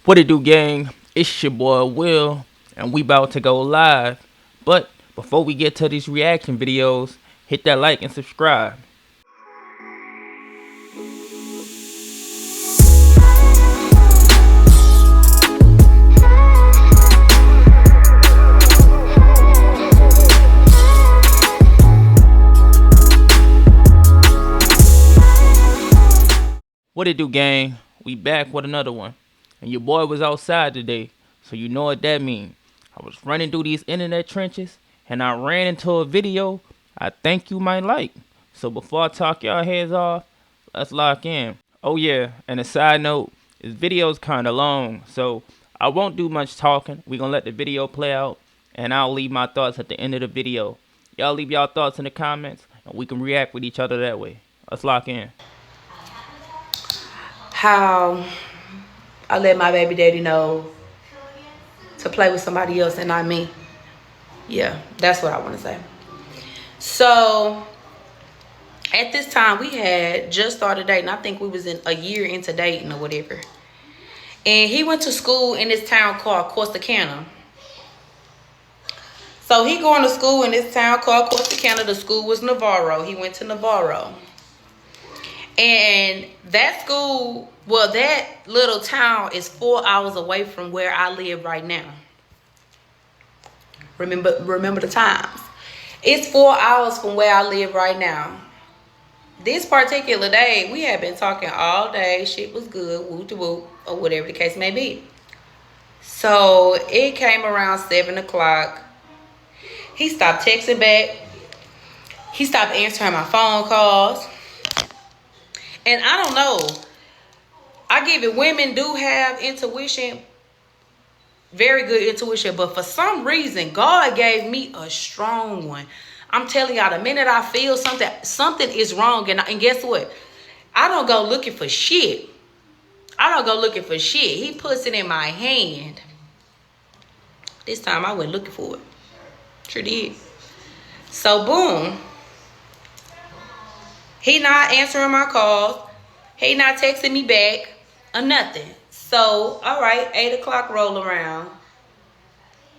What it do, gang? It's your boy Will, and we about to go live. But before we get to these reaction videos, hit that like and subscribe. What it do, gang? We back with another one. And your boy was outside today, so you know what that mean. I was running through these internet trenches, and I ran into a video I think you might like. So before I talk y'all heads off, let's lock in. Oh yeah, and a side note, this video's kinda long, so I won't do much talking. We gonna let the video play out, and I'll leave my thoughts at the end of the video. Y'all leave y'all thoughts in the comments, and we can react with each other that way. Let's lock in. How I let my baby daddy know to play with somebody else and not me. Yeah, that's what I want to say. So at this time, we had just started dating. I think we was in a year into dating or whatever. And he went to school in this town called Corsicana. So he going to school in this town called Corsicana. The school was Navarro. He went to Navarro. And that school, well, that little town is 4 hours away from where I live right now. Remember the times. It's 4 hours from where I live right now. This particular day, we had been talking all day. Shit was good, woo to woo, or whatever the case may be. So it came around 7 o'clock. He stopped texting back. He stopped answering my phone calls. And I don't know. I give it, women do have intuition, very good intuition, but for some reason, God gave me a strong one. I'm telling y'all, the minute I feel something is wrong, and guess what? I don't go looking for shit. He puts it in my hand. This time I went looking for it. Sure did. So boom. He not answering my calls. He not texting me back or nothing. So, all right, 8 o'clock roll around.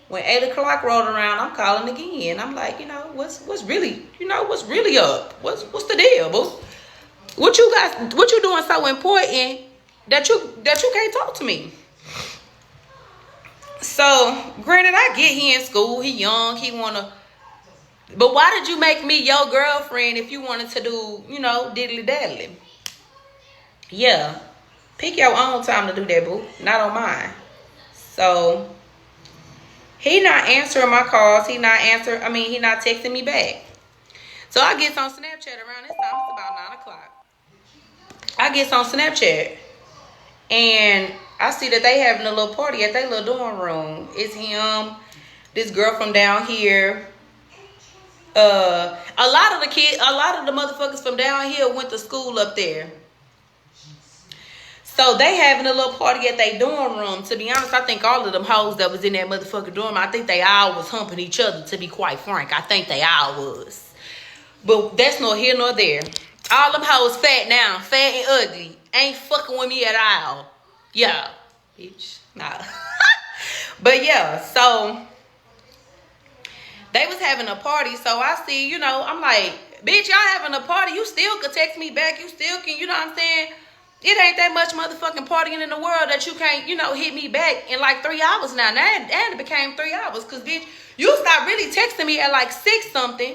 When 8 o'clock rolled around, I'm calling again. I'm like, what's really up? What's the deal, boo? What you doing so important that you can't talk to me? So, granted, I get he in school, he young, he wanna. But why did you make me your girlfriend if you wanted to do, diddly daddly? Yeah. Pick your own time to do that, boo. Not on mine. So, he not answering my calls. He not texting me back. So, I get on Snapchat around this time. It's about 9 o'clock. I get on Snapchat. And I see that they having a little party at their little dorm room. It's him, this girl from down here. A lot of the motherfuckers from down here went to school up there. So they having a little party at their dorm room. To be honest, I think all of them hoes that was in that motherfucking dorm, I think they all was humping each other, to be quite frank. I think they all was. But that's nor here nor there. All them hoes fat now, fat and ugly. Ain't fucking with me at all. Yeah. Bitch. Nah. But yeah, so they was having a party, so I see, I'm like, bitch, y'all having a party. You still could text me back. You still can, you know what I'm saying? It ain't that much motherfucking partying in the world that you can't, hit me back in like 3 hours now. Now it became 3 hours because, bitch, you stopped really texting me at like 6 something.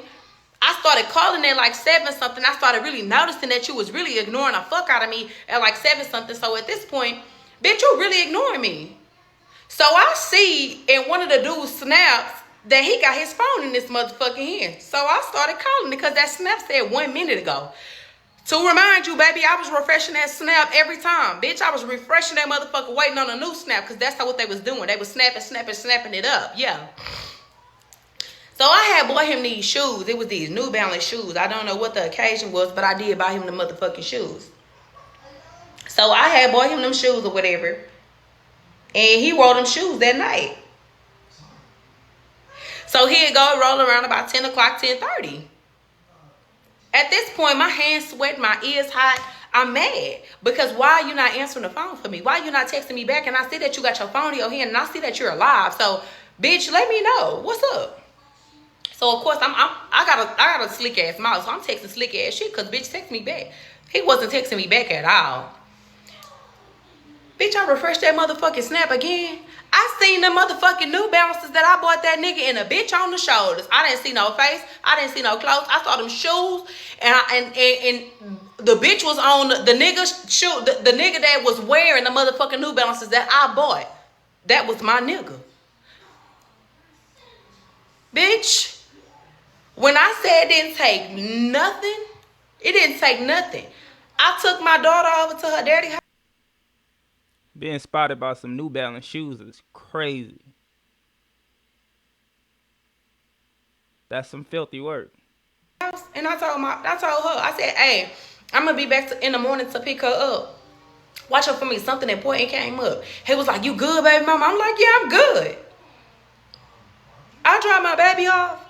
I started calling at like 7 something. I started really noticing that you was really ignoring the fuck out of me at like 7 something. So at this point, bitch, you really ignoring me. So I see in one of the dude's snaps that he got his phone in this motherfucking hand. So I started calling because that snap said 1 minute ago. To remind you, baby, I was refreshing that snap every time. Bitch, I was refreshing that motherfucker waiting on a new snap because that's not what they was doing. They was snapping it up. Yeah. So I had bought him these shoes. It was these New Balance shoes. I don't know what the occasion was, but I did buy him the motherfucking shoes. So I had bought him them shoes or whatever. And he wore them shoes that night. So he'd go roll around about 10 o'clock, 10:30. At this point, my hands sweating, my ears hot. I'm mad because why are you not answering the phone for me? Why are you not texting me back? And I see that you got your phone in your hand and I see that you're alive. So, bitch, let me know. What's up? So of course I got a slick ass mouth, so I'm texting slick ass shit because bitch text me back. He wasn't texting me back at all. Bitch, I refreshed that motherfucking snap again. I seen the motherfucking New Balances that I bought that nigga and a bitch on the shoulders. I didn't see no face. I didn't see no clothes. I saw them shoes, and the bitch was on the nigga shoe. The nigga that was wearing the motherfucking New Balances that I bought. That was my nigga. Bitch, when I said it didn't take nothing, it didn't take nothing. I took my daughter over to her daddy house. Being spotted by some New Balance shoes is crazy. That's some filthy work. And I told her, I said, hey, I'm gonna be back in the morning to pick her up. Watch out for me. Something important came up. He was like, you good, baby mama? I'm like, yeah, I'm good. I dropped my baby off.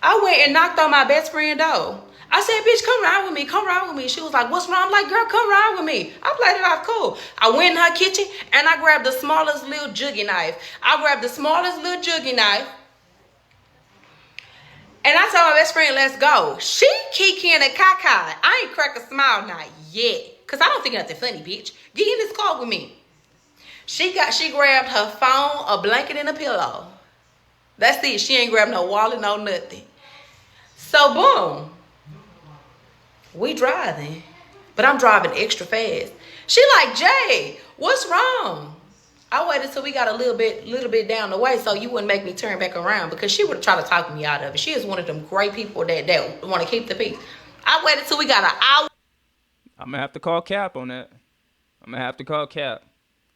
I went and knocked on my best friend door. I said, bitch, come ride with me. Come ride with me. She was like, what's wrong? I'm like, girl, come ride with me. I played it off cool. I went in her kitchen and I grabbed the smallest little juggy knife. And I told my best friend, let's go. She kikiing and caca. I ain't crack a smile not yet. Cause I don't think nothing funny, bitch. Get in this car with me. She grabbed her phone, a blanket, and a pillow. That's it. She ain't grabbed no wallet, no nothing. So boom. We driving. But I'm driving extra fast. She like, Jay, what's wrong? I waited till we got a little bit down the way so you wouldn't make me turn back around because she would try to talk me out of it. She is one of them great people that want to keep the peace. I waited till we got an hour. I'm going to have to call Cap on that.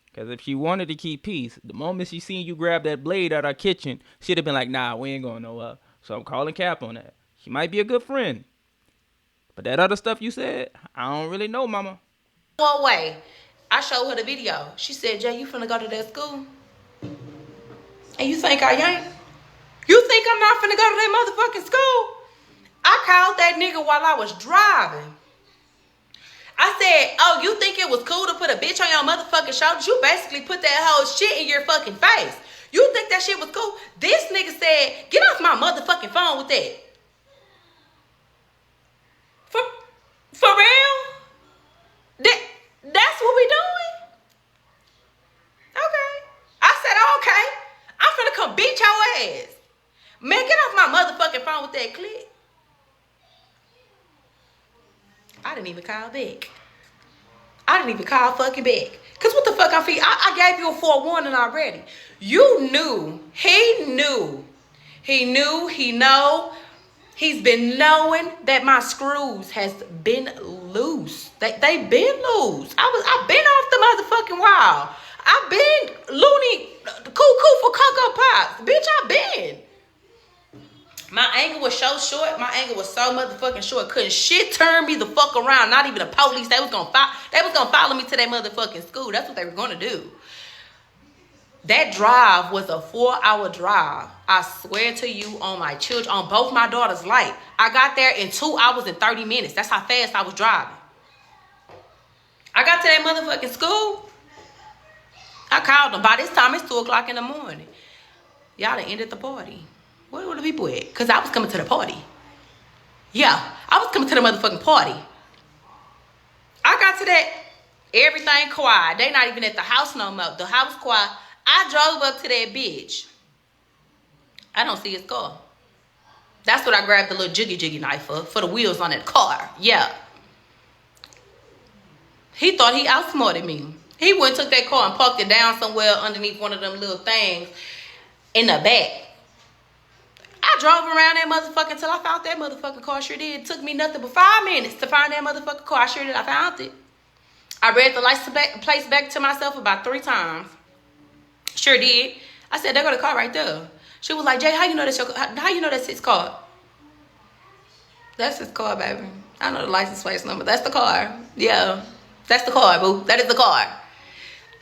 Because if she wanted to keep peace, the moment she seen you grab that blade out our kitchen, she'd have been like, nah, we ain't going nowhere. So I'm calling Cap on that. She might be a good friend. But that other stuff you said, I don't really know, mama. One way. I showed her the video. She said, Jay, you finna go to that school? And you think I ain't? You think I'm not finna go to that motherfucking school? I called that nigga while I was driving. I said, oh, you think it was cool to put a bitch on your motherfucking shoulders? You basically put that whole shit in your fucking face. You think that shit was cool? This nigga said, get off my motherfucking phone with that. For real? That's what we doing? Okay. I said, okay. I'm finna come beat your ass. Man, get off my motherfucking phone with that clip. I didn't even call back. I didn't even call fucking back. Because what the fuck I feel? I gave you a forewarning already. You knew. He knew. He know. He's been knowing that my screws has been loose. They been loose. I've been off the motherfucking wall. I've been loony cuckoo for Cocoa Pops. Bitch, I've been. My angle was so short. My angle was so motherfucking short. Couldn't shit turn me the fuck around. Not even the police. They was gonna follow me to that motherfucking school. That's what they were gonna do. That drive was a 4-hour drive. I swear to you on my children, on both my daughters' life. I got there in 2 hours and 30 minutes. That's how fast I was driving. I got to that motherfucking school. I called them. By this time, it's 2 o'clock in the morning. Y'all done ended the party. Where were the people at? Because I was coming to the party. Yeah, I was coming to the motherfucking party. I got to that. Everything quiet. They not even at the house no more. The house quiet. I drove up to that bitch. I don't see his car. That's what I grabbed the little jiggy knife for the wheels on that car. Yeah. He thought he outsmarted me. He went and took that car and parked it down somewhere underneath one of them little things in the back. I drove around that motherfucker until I found that motherfucking car. Sure did. It took me nothing but 5 minutes to find that motherfucking car. Sure did. I found it. I read the license plate back to myself about 3 times. Sure did. I said, there go the car right there. She was like, Jay, how you know that's your car? How you know that's his car? That's his car, baby. I know the license plate number. That's the car. Yeah. That's the car, boo. That is the car.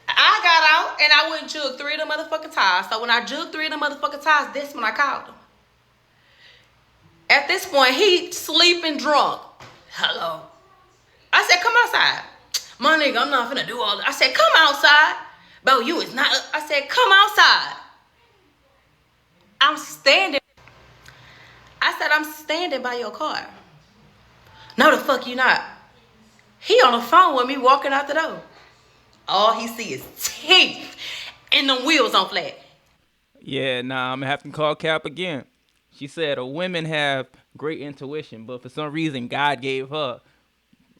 I got out and I went and jugged 3 of the motherfucking tires. So when I jugged 3 of the motherfucking tires, this when I called him. At this point, he sleeping drunk. Hello. I said, come outside. My nigga, I'm not finna do all that. I said, come outside. Bro, you is not. I said, come outside. I'm standing. I said, I'm standing by your car. No, the fuck you not. He on the phone with me walking out the door. All he see is teeth and them wheels on flat. Yeah, nah, I'm gonna have to call Cap again. She said women have great intuition, but for some reason God gave her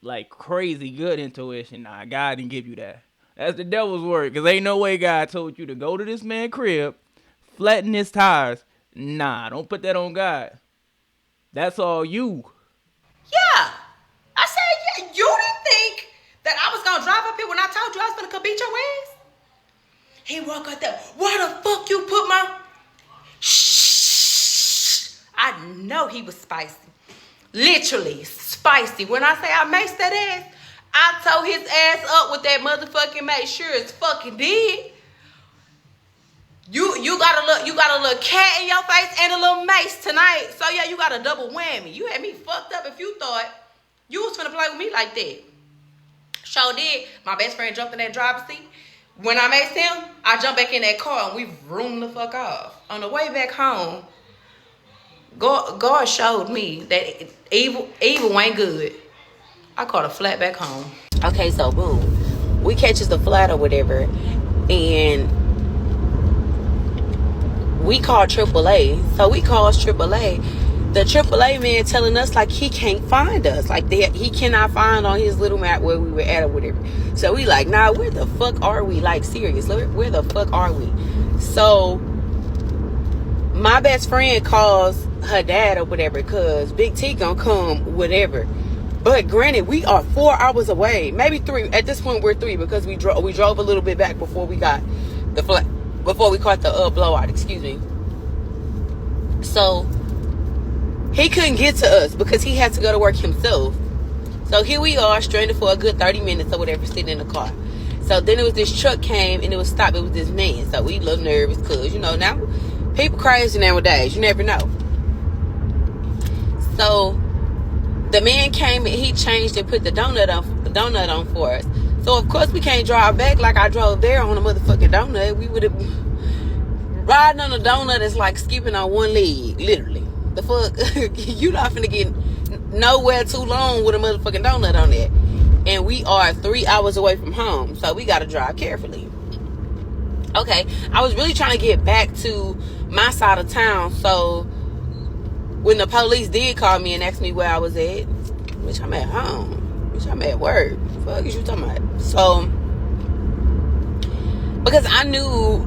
like crazy good intuition. Nah, God didn't give you that. That's the devil's word, cause ain't no way God told you to go to this man's crib, flatten his tires. Nah, don't put that on God. That's all you. Yeah. I said, yeah, you didn't think that I was gonna drive up here when I told you I was gonna come beat your ass? He walk out there. Why the fuck you put my... Shh. I know he was spicy. Literally spicy. When I say I maced that ass, I tore his ass up with that motherfucking mace. Sure as fucking did. You got a little cat in your face and a little mace tonight. So yeah, you got a double whammy. You had me fucked up if you thought you was finna play with me like that. Sure did. My best friend jumped in that driver's seat. When I maced him, I jumped back in that car and we roomed the fuck off. On the way back home, God showed me that evil ain't good. I caught a flat back home. Okay, so boom. We catches the flat or whatever, and we called AAA. So we called AAA. The AAA man telling us like he can't find us. Like he cannot find on his little map where we were at or whatever. So we like, nah, where the fuck are we? Like serious, where the fuck are we? So my best friend calls her dad or whatever, cause Big T gonna come, whatever. But granted, we are 4 hours away, maybe 3. At this point, we're 3 because we drove a little bit back before we got the flat, before we caught the blowout. Excuse me. So he couldn't get to us because he had to go to work himself. So here we are, stranded for a good 30 minutes or whatever, sitting in the car. So then it was this truck came and it was stopped. It was this man. So we a little nervous because, you know, now people crazy nowadays. You never know. So the man came and he changed and put the donut on for us. So of course we can't drive back like I drove there on a motherfucking donut. We would have riding on a donut is like skipping on one leg, literally. The fuck, you not finna get nowhere too long with a motherfucking donut on there. And we are 3 hours away from home, so we gotta drive carefully. Okay, I was really trying to get back to my side of town, so when the police did call me and ask me where I was at, bitch, I'm at home. Bitch, I'm at work. Fuck is you talking about? So, because I knew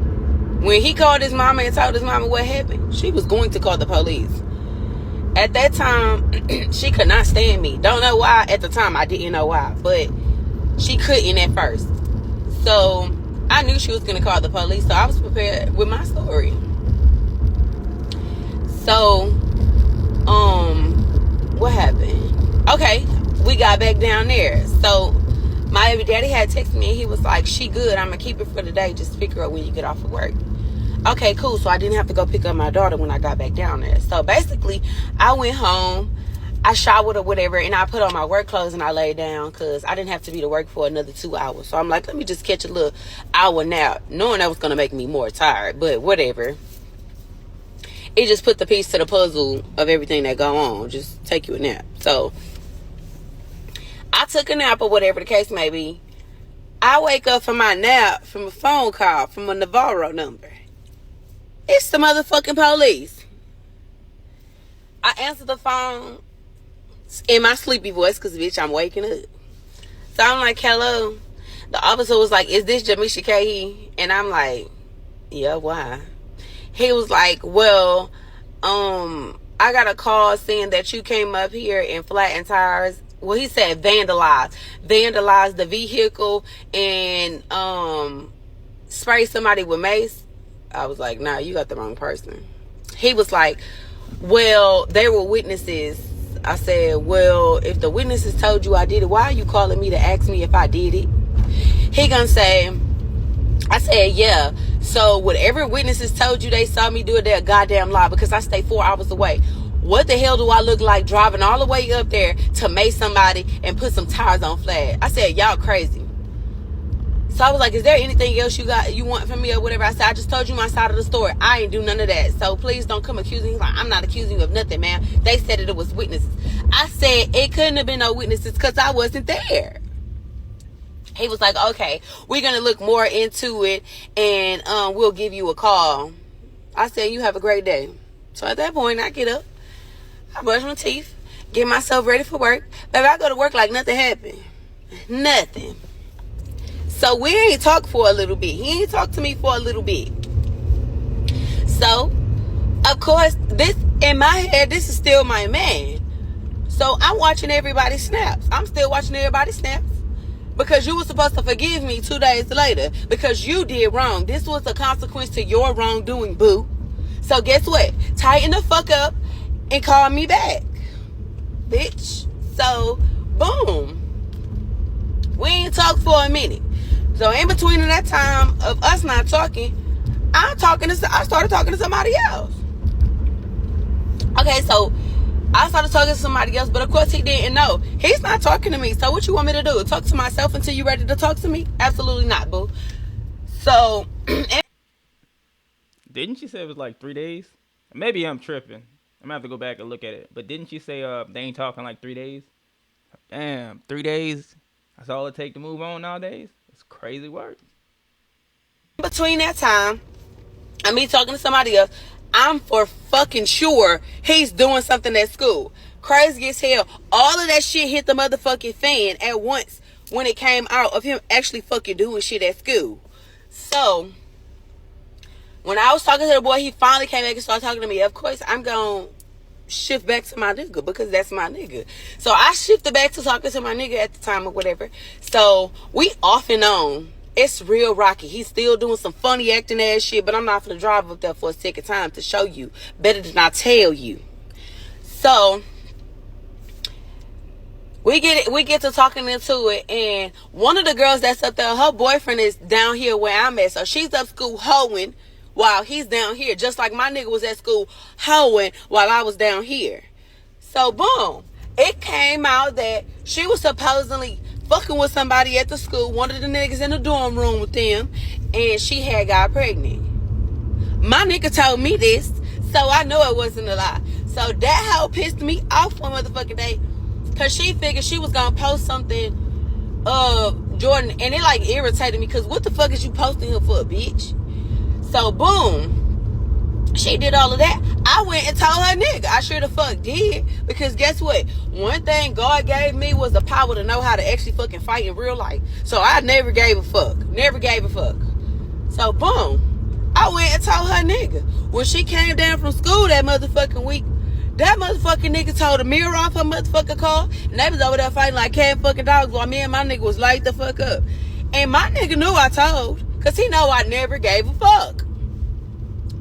when he called his mama and told his mama what happened, she was going to call the police. At that time, she could not stand me. Don't know why. At the time, I didn't know why, but she couldn't at first. So I knew she was going to call the police, so I was prepared with my story. So, what happened? Okay, we got back down there. So my baby daddy had texted me and he was like, she good, I'm gonna keep it for the day, just pick her up when you get off of work. Okay, cool. So I didn't have to go pick up my daughter when I got back down there. So basically I went home, I showered or whatever, and I put on my work clothes and I laid down because I didn't have to be to work for another 2 hours. So I'm like, let me just catch a little hour nap, knowing that was gonna make me more tired, but whatever. It just put the piece to the puzzle of everything that go on. Just take you a nap. So I took a nap or whatever the case may be. I wake up from my nap from a phone call from a Navarro number. It's the motherfucking police. I answered the phone in my sleepy voice because, bitch, I'm waking up. So I'm like, hello. The officer was like, is this Jamisha Kahi? And I'm like, yeah, why? He was like, well, I got a call saying that you came up here and flattened tires. Well, he said vandalized the vehicle and sprayed somebody with mace. I was like, nah, you got the wrong person. He was like, well, they were witnesses. I said, well, if the witnesses told you I did it, why are you calling me to ask me if I did it? He gonna say, I said, yeah. So whatever witnesses told you they saw me do it, they're a goddamn lie because I stay 4 hours away. What the hell do I look like driving all the way up there to mace somebody and put some tires on flat? I said, y'all crazy. So I was like, is there anything else you want from me or whatever? I said, I just told you my side of the story. I ain't do none of that. So please don't come accusing me. He's like, I'm not accusing you of nothing, man. They said that it was witnesses. I said, it couldn't have been no witnesses because I wasn't there. He was like, okay, we're going to look more into it and we'll give you a call. I said, you have a great day. So at that point, I get up, I brush my teeth, get myself ready for work. Baby, I go to work like nothing happened. Nothing. So we ain't talked for a little bit. He ain't talked to me for a little bit. So, of course, this in my head, this is still my man. So I'm watching everybody's snaps. I'm still watching everybody's snaps. Because you were supposed to forgive me 2 days later. Because you did wrong. This was a consequence to your wrongdoing, boo. So guess what? Tighten the fuck up and call me back. Bitch. So, boom. We ain't talked for a minute. So in between that time of us not talking, I started talking to somebody else. Okay, so I started talking to somebody else, but of course he didn't know. He's not talking to me. So what you want me to do? Talk to myself until you ready to talk to me? Absolutely not, boo. So Didn't she say it was like 3 days? Maybe I'm tripping. I'm gonna have to go back and look at it. But didn't she say they ain't talking like 3 days? Damn, 3 days. That's all it take to move on nowadays. It's crazy work. between that time, and me talking to somebody else, I'm for fucking sure he's doing something at school. Crazy as hell. All of that shit hit the motherfucking fan at once when it came out of him actually fucking doing shit at school. So, when I was talking to the boy, he finally came back and started talking to me. Of course, I'm going to shift back to my nigga because that's my nigga. So, I shifted back to talking to my nigga at the time or whatever. So, we off and on. It's real rocky. He's still doing some funny acting ass shit, but I'm not gonna drive up there for a second time to show you. Better than I tell you. So we get to talking into it, and one of the girls that's up there, her boyfriend is down here where I'm at. So she's up school hoeing while he's down here, just like my nigga was at school hoeing while I was down here. So boom, it came out that she was supposedly fucking with somebody at the school, one of the niggas in the dorm room with them, and she had got pregnant. My nigga told me this, so I know it wasn't a lie. So that hoe pissed me off one motherfucking day, cause she figured she was gonna post something of Jordan, and it like irritated me, cause what the fuck is you posting him for, bitch? So boom, she did all of that. I went and told her nigga. I sure the fuck did. Because guess what? One thing God gave me was the power to know how to actually fucking fight in real life. So I never gave a fuck. Never gave a fuck. So boom, I went and told her nigga. When she came down from school that motherfucking week, that motherfucking nigga told a mirror off her motherfucking car. And they was over there fighting like cat fucking dogs while me and my nigga was light the fuck up. And my nigga knew I told. Because he know I never gave a fuck.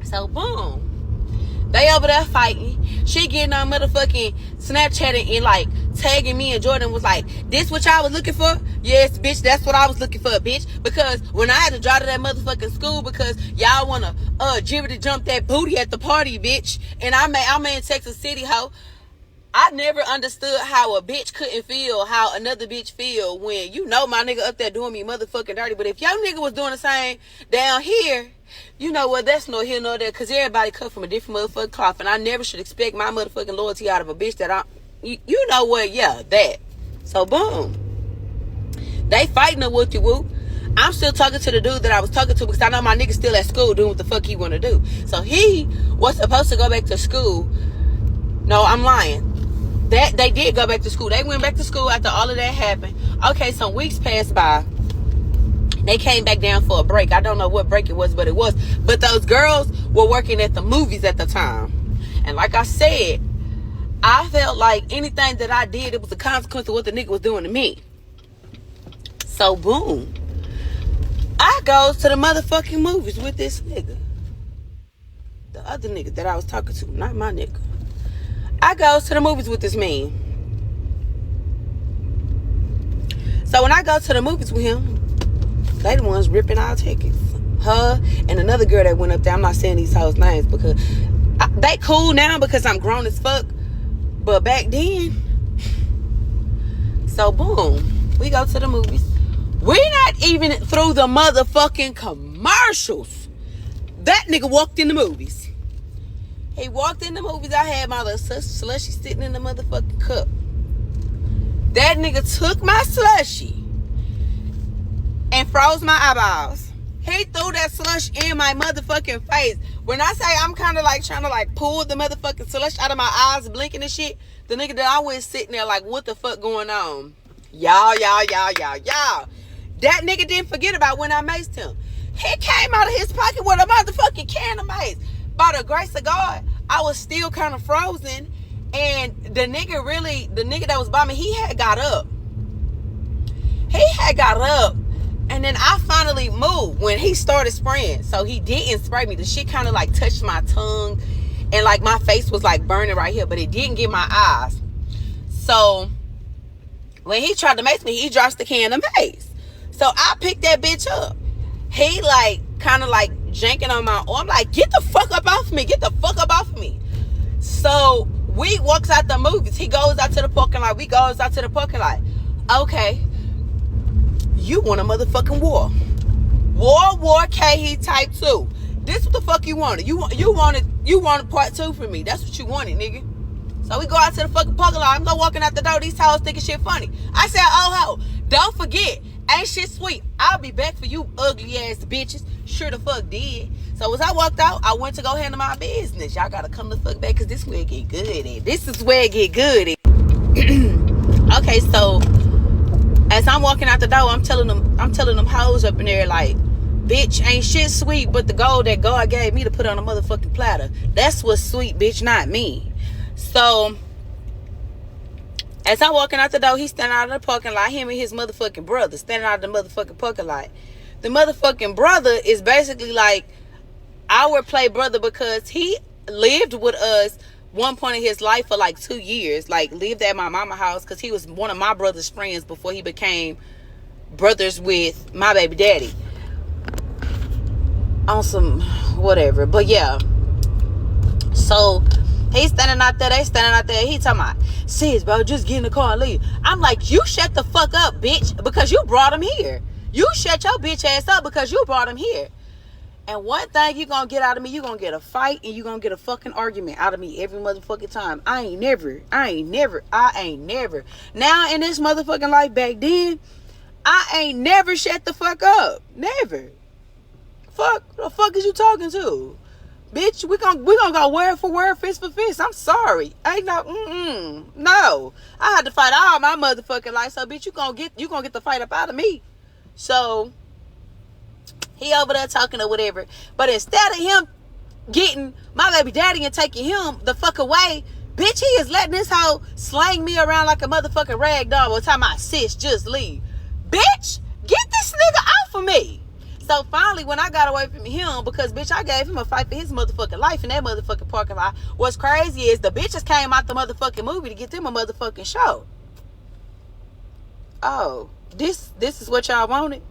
So boom, they over there fighting. She getting on motherfucking Snapchatting and like tagging me, and Jordan was like, this what y'all was looking for? Yes, bitch, that's what I was looking for, bitch. Because when I had to drive to that motherfucking school because y'all wanna jibbity jump that booty at the party, bitch. And I'm in Texas City, ho. I never understood how a bitch couldn't feel how another bitch feel when you know my nigga up there doing me motherfucking dirty. But if y'all nigga was doing the same down here, you know what, that's no here nor there, because everybody cut from a different motherfucking cloth, and I never should expect my motherfucking loyalty out of a bitch that you know what, yeah, that. So boom, they fighting a whoopty whoop. I'm still talking to the dude that I was talking to because I know my nigga still at school doing what the fuck he want to do. So he was supposed to go back to school. No, I'm lying. That they did go back to school. They went back to school after all of that happened. Okay, some weeks passed by. They came back down for a break. I don't know what break it was, but it was. But those girls were working at the movies at the time. And like I said, I felt like anything that I did, it was a consequence of what the nigga was doing to me. So boom, I goes to the motherfucking movies with this nigga. The other nigga that I was talking to, not my nigga. I goes to the movies with this man. So when I go to the movies with him, they the ones ripping our tickets. Her and another girl that went up there. I'm not saying these hoes' names because they cool now because I'm grown as fuck. But back then, so boom, we go to the movies. We not even through the motherfucking commercials. That nigga walked in the movies. He walked in the movies. I had my little slushy sitting in the motherfucking cup. That nigga took my slushy and froze my eyeballs. He threw that slush in my motherfucking face. When I say I'm kind of like trying to like pull the motherfucking slush out of my eyes, blinking and shit, the nigga that I was sitting there like, what the fuck going on? Y'all. That nigga didn't forget about when I maced him. He came out of his pocket with a motherfucking can of mace. By the grace of God, I was still kind of frozen. And the nigga that was by me, he had got up. And then I finally moved when he started spraying. So he didn't spray me. The shit kind of like touched my tongue. And like my face was like burning right here. But it didn't get my eyes. So when he tried to mace me, he dropped the can of mace. So I picked that bitch up. He like kind of like janking on my arm. Like, get the fuck up off me. Get the fuck up off me. So we walks out the movies. He goes out to the parking lot. We goes out to the parking lot. Okay. You want a motherfucking war. War, K, he type 2. This what the fuck you wanted. You wanted part 2 from me. That's what you wanted, nigga. So we go out to the fucking parking lot. I'm walking out the door. These hoes thinking shit funny. I said, oh ho, don't forget, ain't shit sweet. I'll be back for you ugly ass bitches. Sure the fuck did. So as I walked out, I went to go handle my business. Y'all gotta come the fuck back because this where it get good at. This is where it get good at. Okay, so as I'm walking out the door, I'm telling them hoes up in there like, bitch, ain't shit sweet but the gold that God gave me to put on a motherfucking platter. That's what's sweet, bitch, not me. So as I'm walking out the door, he's standing out of the parking lot. Him and his motherfucking brother standing out of the motherfucking parking lot. The motherfucking brother is basically like our play brother because he lived with us one point in his life for like 2 years. Like lived at my mama's house because he was one of my brother's friends before he became brothers with my baby daddy. On some whatever. But yeah. So he's standing out there. They standing out there. He talking about, sis, bro, just get in the car and leave. I'm like, you shut the fuck up, bitch, because you brought him here. You shut your bitch ass up because you brought him here. And one thing you gonna get out of me, you gonna get a fight and you gonna get a fucking argument out of me every motherfucking time. I ain't never. Now in this motherfucking life back then, I ain't never shut the fuck up. Never. Fuck, the fuck is you talking to? Bitch, we gonna go word for word, fist for fist. I'm sorry. Ain't no, no. I had to fight all my motherfucking life. So bitch, you gonna get the fight up out of me. So he over there talking or whatever. But instead of him getting my baby daddy and taking him the fuck away, bitch, he is letting this hoe slang me around like a motherfucking rag doll. By the time I sis, just leave. Bitch, get this nigga off of me. So finally, when I got away from him, because bitch, I gave him a fight for his motherfucking life in that motherfucking parking lot. What's crazy is the bitches came out the motherfucking movie to get them a motherfucking show. Oh, this is what y'all wanted?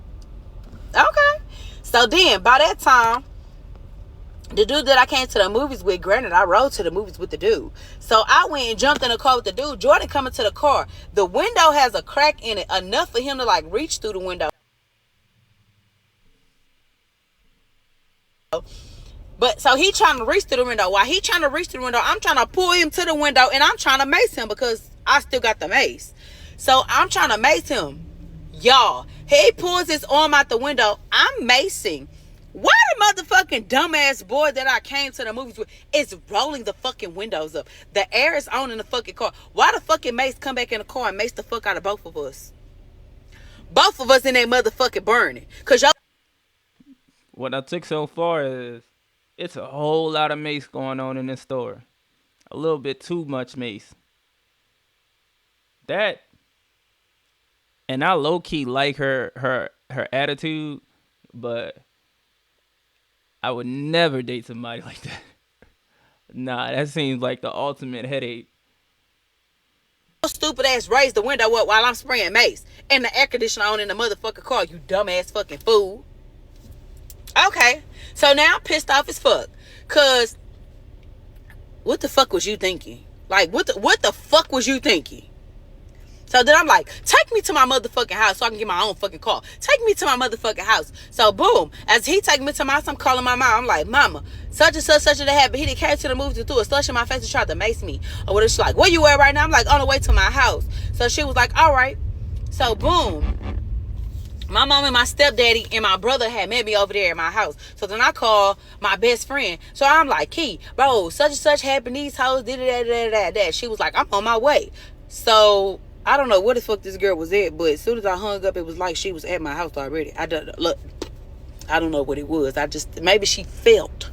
Okay. So then, by that time, the dude that I came to the movies with, granted, I rode to the movies with the dude. So I went and jumped in the car with the dude. Jordan coming to the car. The window has a crack in it, enough for him to like reach through the window. But so he trying to reach through the window. While he trying to reach through the window, I'm trying to pull him to the window and I'm trying to mace him because I still got the mace. So I'm trying to mace him. Y'all, he pulls his arm out the window. I'm macing. Why the motherfucking dumbass boy that I came to the movies with is rolling the fucking windows up? The air is on in the fucking car. Why the fucking mace come back in the car and mace the fuck out of both of us? Both of us in that motherfucking burning. Cause y'all. What I took so far is it's a whole lot of mace going on in this store. A little bit too much mace. That, and I low key like her attitude, but I would never date somebody like that. Nah, that seems like the ultimate headache. Stupid ass raised the window up while I'm spraying mace and the air conditioner on in the motherfucking car, you dumbass fucking fool. Okay, so now I'm pissed off as fuck. Cause what the fuck was you thinking? Like what the fuck was you thinking? So then I'm like, take me to my motherfucking house so I can get my own fucking car. Take me to my motherfucking house. So boom, as he take me to my house, I'm calling my mom. I'm like, mama, such and such that happened. He done came to the movie to threw a slush in my face and tried to mace me. Or what? She's like, where you at right now? I'm like, on the way to my house. So she was like, all right. So boom, my mom and my stepdaddy and my brother had met me over there at my house. So then I called my best friend. So I'm like, Key, bro, such and such happened. These hoes did that. She was like, I'm on my way. So I don't know where the fuck this girl was at, but as soon as I hung up, it was like she was at my house already. I don't know what it was. Maybe she felt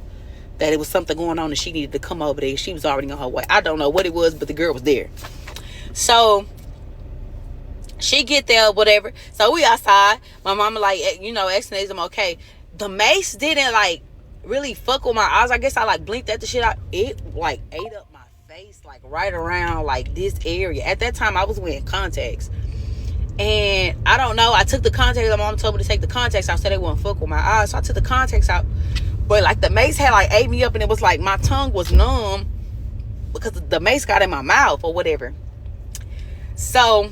that it was something going on and she needed to come over there. She was already on her way. I don't know what it was, but the girl was there. So she get there, whatever. So we outside. My mama like, asking I'm okay. The mace didn't like really fuck with my eyes. I guess I like blinked at the shit out. It like ate up my face, like right around like this area. At that time I was wearing contacts. And I don't know. I took the contacts. My mom told me to take the contacts out so they wouldn't fuck with my eyes. So I took the contacts out. But like the mace had like ate me up and it was like my tongue was numb because the mace got in my mouth or whatever. So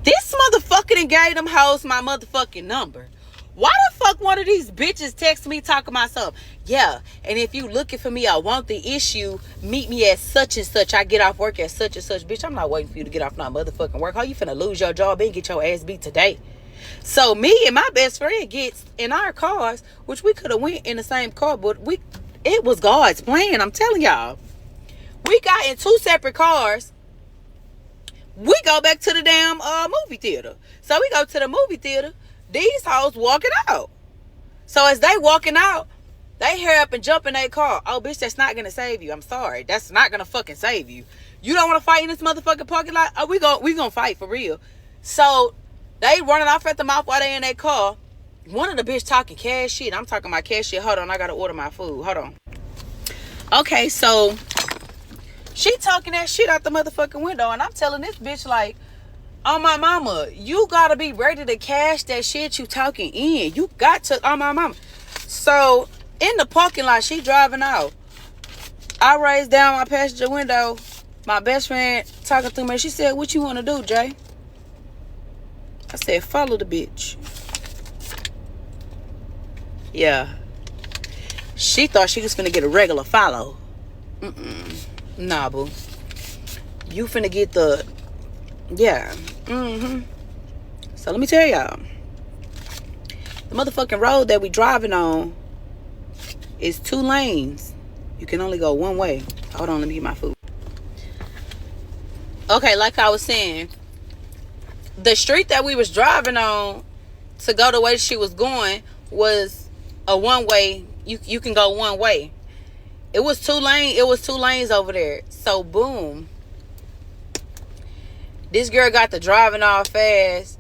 this motherfucker done gave them hoes my motherfucking number. Why the fuck one of these bitches text me talking about something? Yeah, and if you looking for me, I want the issue. Meet me at such and such. I get off work at such and such. Bitch, I'm not waiting for you to get off my motherfucking work. How you finna lose your job and get your ass beat today? So me and my best friend gets in our cars, which we could have went in the same car, but it was God's plan. I'm telling y'all. We got in two separate cars. We go back to the damn movie theater. So we go to the movie theater. These hoes walking out. So as they walking out, they hurry up and jump in their car. Oh, bitch, that's not gonna save you. I'm sorry. That's not gonna fucking save you. You don't want to fight in this motherfucking parking lot? Oh, we gonna fight for real. So they running off at the mouth while they in their car. One of the bitch talking cash shit. I'm talking about cash shit. Hold on, I gotta order my food. Hold on. Okay, so she talking that shit out the motherfucking window, and I'm telling this bitch like, oh my mama, you gotta be ready to cash that shit you talking in. You got to, oh my mama. So in the parking lot, she driving out. I raised down my passenger window. My best friend talking to me. She said, what you want to do, Jay? I said, follow the bitch. Yeah. She thought she was finna get a regular follow. Nah, boo. You finna get the... Yeah. So let me tell y'all. The motherfucking road that we driving on is 2 lanes. You can only go one way. Hold on, let me get my food. Okay, like I was saying, the street that we was driving on to go the way she was going was a one-way. You can go one way. It was 2 lanes over there. So boom, this girl got to driving all fast.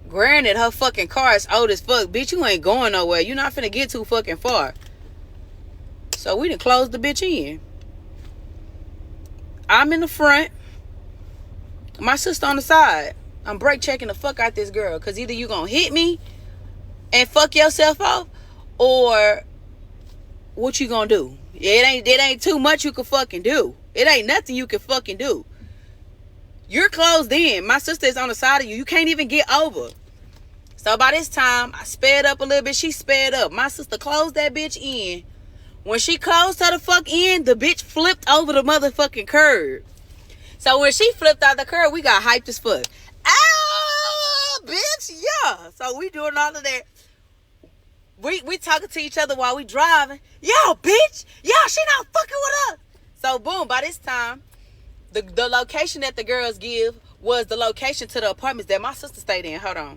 Granted, her fucking car is old as fuck. Bitch, you ain't going nowhere. You're not finna get too fucking far. So we done closed the bitch in. I'm in the front. My sister on the side. I'm brake checking the fuck out this girl. Because either you gonna hit me and fuck yourself off, or what you gonna do? It ain't too much you can fucking do. It ain't nothing you can fucking do. You're closed in. My sister is on the side of you. You can't even get over. So by this time, I sped up a little bit. She sped up. My sister closed that bitch in. When she closed her the fuck in, the bitch flipped over the motherfucking curb. So when she flipped out the curb, we got hyped as fuck. Ah, bitch, yeah. So we doing all of that. We talking to each other while we driving. Yo, bitch. Yo, she not fucking with us. So boom, by this time, the location that the girls give was the location to the apartments that my sister stayed in. Hold on.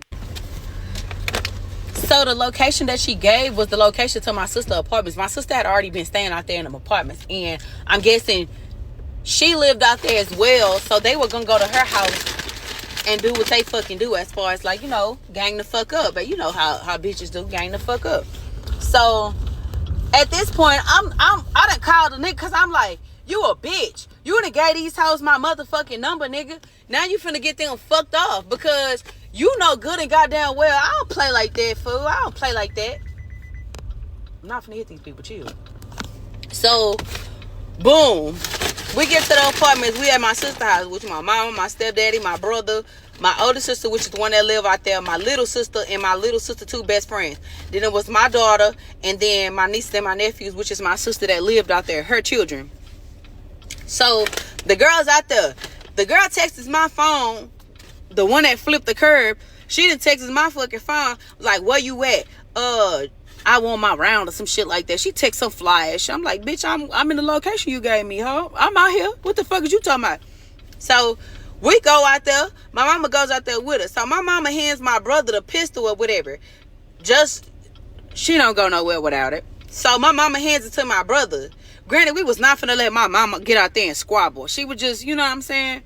So the location that she gave was the location to my sister's apartments. My sister had already been staying out there in them apartments. And I'm guessing she lived out there as well. So they were going to go to her house and do what they fucking do as far as like, gang the fuck up. But you know how bitches do, gang the fuck up. So at this point, I done called the nigga because I'm like, you a bitch. You done gave these hoes my motherfucking number, nigga. Now you finna get them fucked off because you know good and goddamn well I don't play like that, fool. I don't play like that. I'm not finna hit these people, chill. So, boom. We get to the apartments. We at my sister's house, which is my mama, my stepdaddy, my brother, my older sister, which is the one that live out there, my little sister, and my little sister two best friends. Then it was my daughter, and then my nieces and my nephews, which is my sister that lived out there, her children. So the girl's out there. The girl texts my phone, the one that flipped the curb. She didn't text my fucking phone, like, where you at? I want my round or some shit like that. She texts some fly ass shit. I'm like, bitch, I'm in the location you gave me, ho. I'm out here. What the fuck is you talking about? So we go out there. My mama goes out there with us. So my mama hands my brother the pistol or whatever. Just, she don't go nowhere without it. So my mama hands it to my brother. Granted, we was not finna let my mama get out there and squabble. She would just, you know what I'm saying?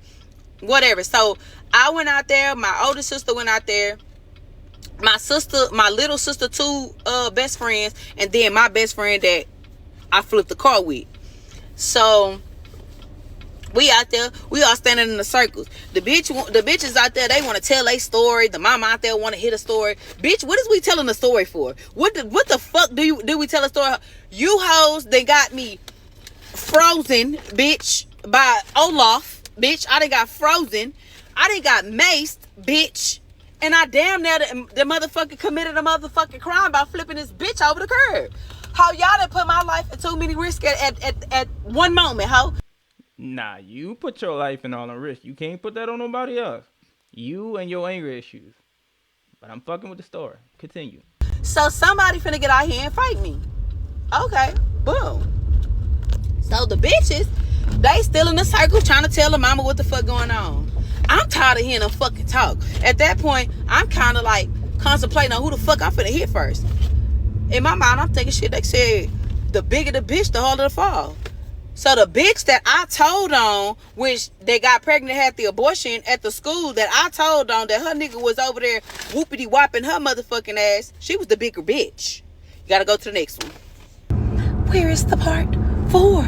Whatever. So I went out there. My older sister went out there. My sister, my little sister, two best friends, and then my best friend that I flipped the car with. So we out there, we all standing in the circles. The bitches out there, they want to tell a story. The mama out there want to hit a story. Bitch, what is we telling the story for? What the fuck do we tell a story? You hoes, they got me frozen, bitch, by Olaf, bitch. I done got frozen. I done got maced, bitch. And I damn near the motherfucker committed a motherfucking crime by flipping this bitch over the curb. How y'all done put my life in too many risks at one moment, ho? Nah, you put your life in all the risk. You can't put that on nobody else. You and your anger issues. But I'm fucking with the story. Continue. So somebody finna get out here and fight me. Okay, boom. So the bitches, they still in the circle trying to tell the mama what the fuck going on. I'm tired of hearing them fucking talk. At that point, I'm kind of like contemplating on who the fuck I'm finna hit first. In my mind, I'm thinking shit. They said the bigger the bitch, the harder the fall. So the bitch that I told on, which they got pregnant, had the abortion at the school that I told on, that her nigga was over there whoopity whopping her motherfucking ass. She was the bigger bitch. You gotta go to the next one. Where is the part 4?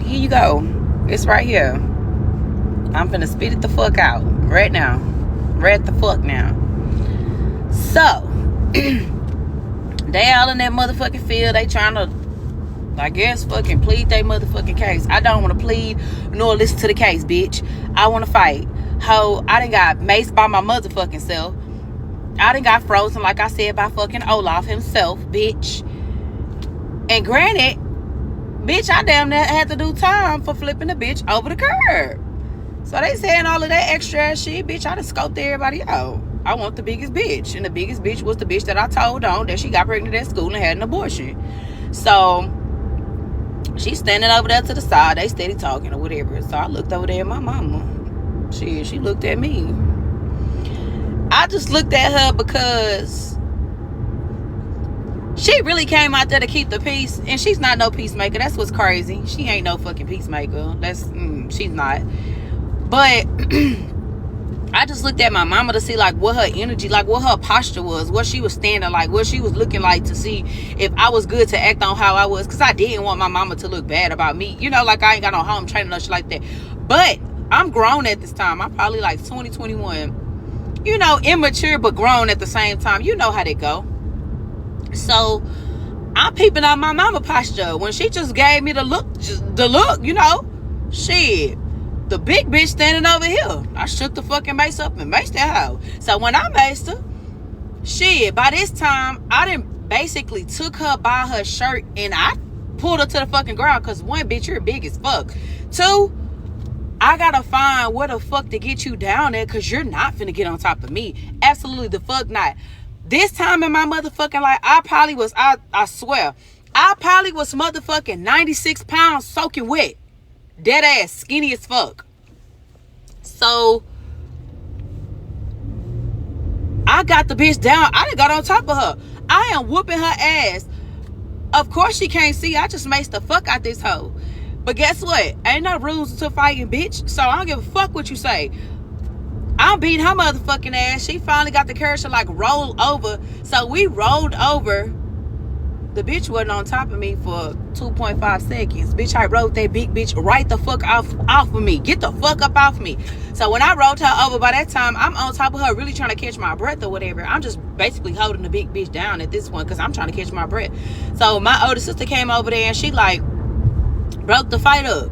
Here you go. It's right here. I'm finna spit it the fuck out right now. Right the fuck now. So, they all in that motherfucking field. They trying to, I guess, fucking plead their motherfucking case. I don't want to plead nor listen to the case, bitch. I want to fight. Ho, I done got maced by my motherfucking self. I done got frozen, like I said, by fucking Olaf himself, bitch. And granted, bitch, I damn near had to do time for flipping the bitch over the curb. So they saying all of that extra ass shit, bitch. I done scoped everybody out. I want the biggest bitch. And the biggest bitch was the bitch that I told on that she got pregnant at school and had an abortion. So she's standing over there to the side. They steady talking or whatever. So I looked over there at my mama. She looked at me. I just looked at her because she really came out there to keep the peace. And she's not no peacemaker. That's what's crazy. She ain't no fucking peacemaker. She's not. But I just looked at my mama to see like what her energy, like what her posture was, what she was standing like, what she was looking like, to see if I was good to act on how I was. Because I didn't want my mama to look bad about me. You know, like I ain't got no home training or shit like that. But I'm grown at this time. I'm probably like 20, 21. You know, immature but grown at the same time. You know how they go. So I'm peeping on my mama posture when she just gave me the look, you know. Shit. The big bitch standing over here. I shook the fucking mace up and maced that hoe. So when I maced her, shit, by this time, I done basically took her by her shirt and I pulled her to the fucking ground. Because one, bitch, you're big as fuck. Two, I gotta find where the fuck to get you down there, because you're not finna get on top of me. Absolutely the fuck not. This time in my motherfucking life, I swear, I probably was motherfucking 96 pounds soaking wet. Dead ass, skinny as fuck. So I got the bitch down. I done got on top of her. I am whooping her ass. Of course she can't see. I just maced the fuck out this hoe. But guess what? Ain't no rules to fighting, bitch. So I don't give a fuck what you say. I'm beating her motherfucking ass. She finally got the courage to like roll over. So we rolled over. The bitch wasn't on top of me for 2.5 seconds. Bitch, I rode that big bitch right the fuck off of me. Get the fuck up off me. So when I rolled her over, by that time, I'm on top of her really trying to catch my breath or whatever. I'm just basically holding the big bitch down at this point because I'm trying to catch my breath. So my older sister came over there and she like broke the fight up.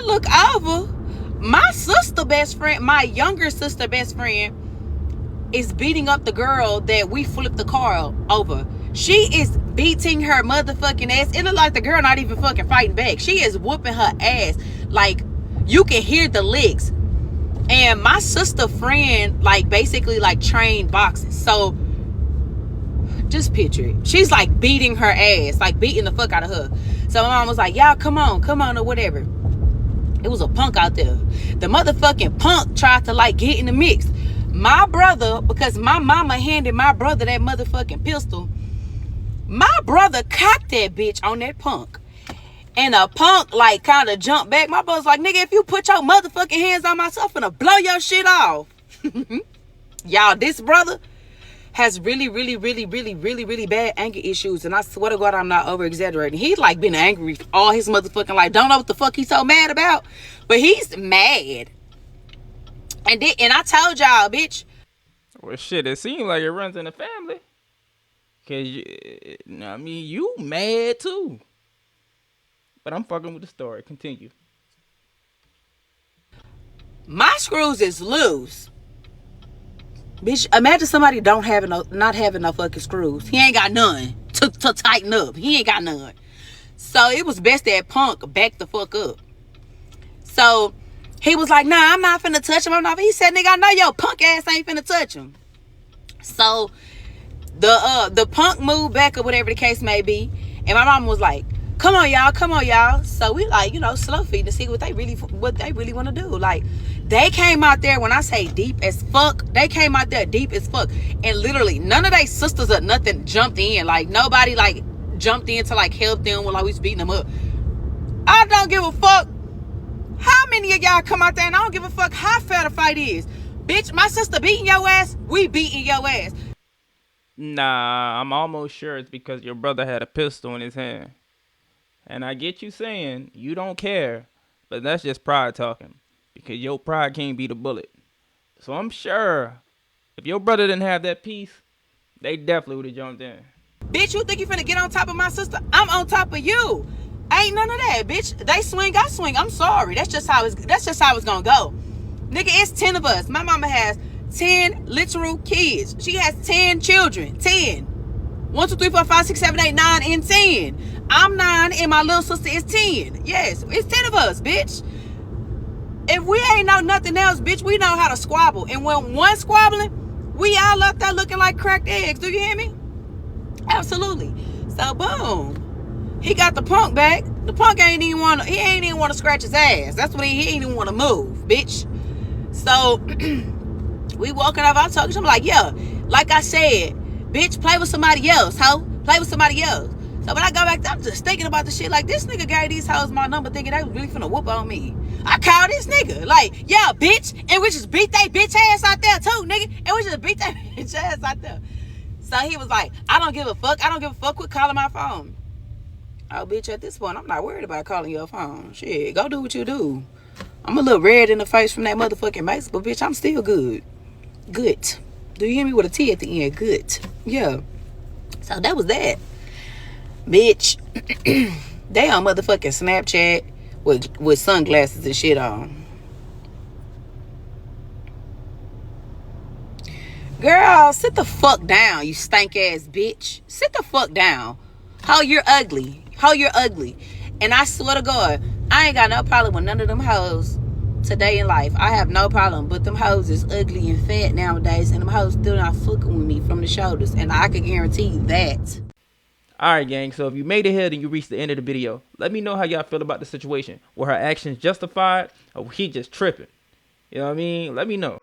I look over, my sister best friend, my younger sister best friend, is beating up the girl that we flipped the car over. She is beating her motherfucking ass. It look like the girl not even fucking fighting back. She is whooping her ass. Like, you can hear the licks. And my sister friend, like, basically, like, trained boxing. So, just picture it. She's, like, beating her ass. Like, beating the fuck out of her. So, my mom was like, y'all, come on, or whatever. It was a punk out there. The motherfucking punk tried to, like, get in the mix. My brother, because my mama handed my brother that motherfucking pistol, my brother cocked that bitch on that punk. And a punk, like, kind of jumped back. My brother's like, nigga, if you put your motherfucking hands on myself, I'm gonna blow your shit off. Y'all, this brother has really, really, really, really, really, really bad anger issues. And I swear to God, I'm not over-exaggerating. He's, like, been angry all his motherfucking life. Don't know what the fuck he's so mad about. But he's mad. And I told y'all, bitch. Well, shit, it seems like it runs in the family. Cause I mean, you mad too. But I'm fucking with the story. Continue. My screws is loose. Bitch, imagine somebody not having no fucking screws. He ain't got none to tighten up. He ain't got none. So it was best that punk backed the fuck up. So he was like, nah, I'm not finna touch him. He said, nigga, I know your punk ass ain't finna touch him. So the punk moved back or whatever the case may be. And my mom was like, come on, y'all. So we, like, you know, slow feed to see what they really want to do. Like, they came out there, when I say deep as fuck, they came out there deep as fuck. And literally, none of their sisters or nothing jumped in. Like, nobody, like, jumped in to, like, help them while I was beating them up. I don't give a fuck how many of y'all come out there, and I don't give a fuck how fair the fight is. Bitch, my sister beating your ass, we beating your ass. Nah, I'm almost sure it's because your brother had a pistol in his hand. And I get you saying you don't care, but that's just pride talking. Because your pride can't beat a bullet. So I'm sure if your brother didn't have that piece, they definitely would have jumped in. Bitch, you think you finna get on top of my sister? I'm on top of you. Ain't none of that, bitch. They swing, I swing. I'm sorry. That's just how it's gonna go. Nigga, it's 10 of us. My mama has 10 literal kids. She has 10 children. 10. 1, 2, 3, 4, 5, 6, 7, 8, 9, and 10. I'm 9 and my little sister is 10. Yes, it's 10 of us, bitch. If we ain't know nothing else, bitch, we know how to squabble. And when one squabbling, we all up there looking like cracked eggs. Do you hear me? Absolutely. So boom. He got the punk back. The punk ain't even want to scratch his ass. That's what he ain't even want to move, bitch. So we walking off. I told him, I'm like, yeah, like I said, bitch, play with somebody else, ho. Play with somebody else. So when I go back, I'm just thinking about the shit. Like, this nigga gave these hoes my number thinking they was really finna whoop on me. I called this nigga. Like, yeah, bitch. And we just beat they bitch ass out there too, nigga. And we just beat that bitch ass out there. So he was like, I don't give a fuck. Quit calling my phone. Oh, bitch, at this point, I'm not worried about calling your phone. Shit, go do what you do. I'm a little red in the face from that motherfucking mace, but bitch, I'm still good. Good. Do you hear me with a T at the end? Good. Yeah. So that was that. Bitch, they on motherfucking Snapchat with sunglasses and shit on. Girl, sit the fuck down, you stank ass bitch. Sit the fuck down. How you're ugly. And I swear to God, I ain't got no problem with none of them hoes today in life. I have no problem. But them hoes is ugly and fat nowadays. And them hoes still not fucking with me from the shoulders. And I can guarantee you that. Alright, gang, so if you made it here and you reached the end of the video, let me know how y'all feel about the situation. Were her actions justified or was she just tripping? You know what I mean? Let me know.